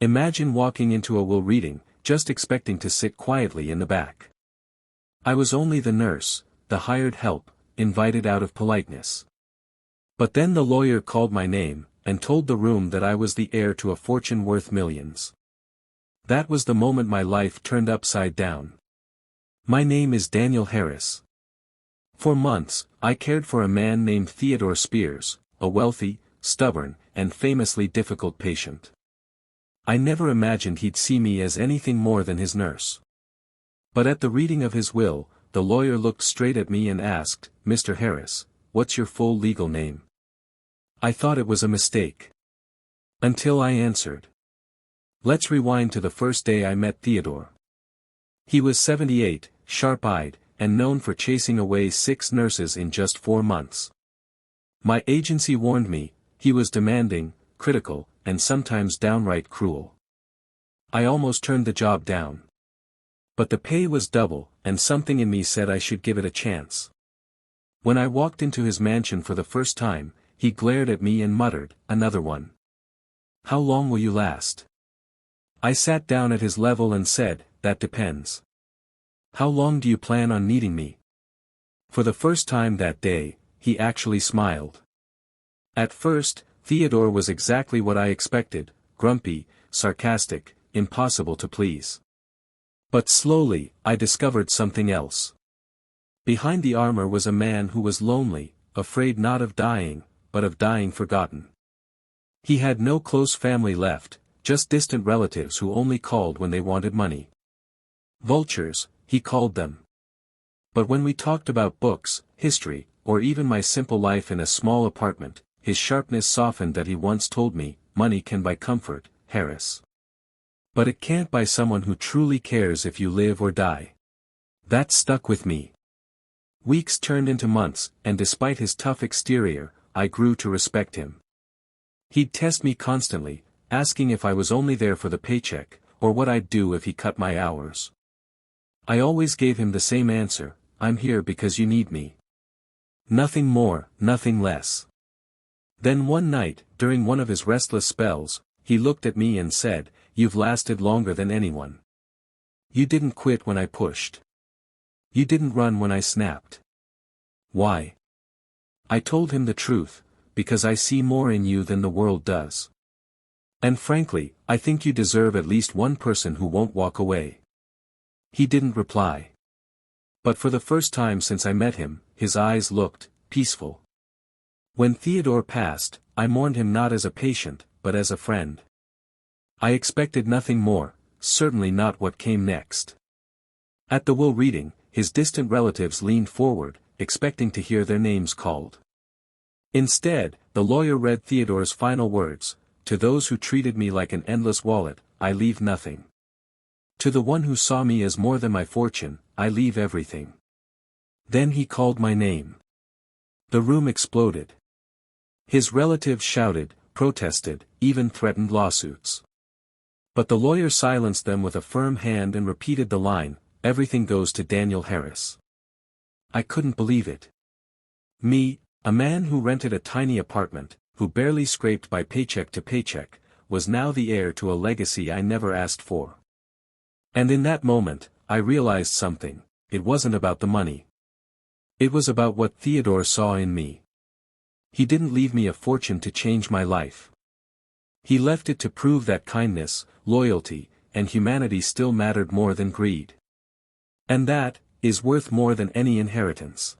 Imagine walking into a will reading, just expecting to sit quietly in the back. I was only the nurse, the hired help, invited out of politeness. But then the lawyer called my name, and told the room that I was the heir to a fortune worth millions. That was the moment my life turned upside down. My name is Daniel Harris. For months, I cared for a man named Theodore Spears, a wealthy, stubborn, and famously difficult patient. I never imagined he'd see me as anything more than his nurse. But at the reading of his will, the lawyer looked straight at me and asked, "Mr. Harris, what's your full legal name?" I thought it was a mistake. Until I answered. Let's rewind to the first day I met Theodore. He was 78, sharp-eyed, and known for chasing away 6 nurses in just 4 months. My agency warned me, he was demanding, critical, and sometimes downright cruel. I almost turned the job down. But the pay was double, and something in me said I should give it a chance. When I walked into his mansion for the first time, he glared at me and muttered, "Another one. How long will you last?" I sat down at his level and said, "That depends. How long do you plan on needing me?" For the first time that day, he actually smiled. At first, Theodore was exactly what I expected, grumpy, sarcastic, impossible to please. But slowly, I discovered something else. Behind the armor was a man who was lonely, afraid not of dying, but of dying forgotten. He had no close family left, just distant relatives who only called when they wanted money. Vultures, he called them. But when we talked about books, history, or even my simple life in a small apartment, his sharpness softened. That he once told me, "Money can buy comfort, Harris. But it can't buy someone who truly cares if you live or die." That stuck with me. Weeks turned into months, and despite his tough exterior, I grew to respect him. He'd test me constantly, asking if I was only there for the paycheck, or what I'd do if he cut my hours. I always gave him the same answer, "I'm here because you need me. Nothing more, nothing less." Then one night, during one of his restless spells, he looked at me and said, "You've lasted longer than anyone. You didn't quit when I pushed. You didn't run when I snapped. Why?" I told him the truth, "Because I see more in you than the world does. And frankly, I think you deserve at least one person who won't walk away." He didn't reply. But for the first time since I met him, his eyes looked peaceful. When Theodore passed, I mourned him not as a patient, but as a friend. I expected nothing more, certainly not what came next. At the will reading, his distant relatives leaned forward, expecting to hear their names called. Instead, the lawyer read Theodore's final words, "To those who treated me like an endless wallet, I leave nothing. To the one who saw me as more than my fortune, I leave everything." Then he called my name. The room exploded. His relatives shouted, protested, even threatened lawsuits. But the lawyer silenced them with a firm hand and repeated the line, "Everything goes to Daniel Harris." I couldn't believe it. Me, a man who rented a tiny apartment, who barely scraped by paycheck to paycheck, was now the heir to a legacy I never asked for. And in that moment, I realized something. It wasn't about the money. It was about what Theodore saw in me. He didn't leave me a fortune to change my life. He left it to prove that kindness, loyalty, and humanity still mattered more than greed. And that is worth more than any inheritance.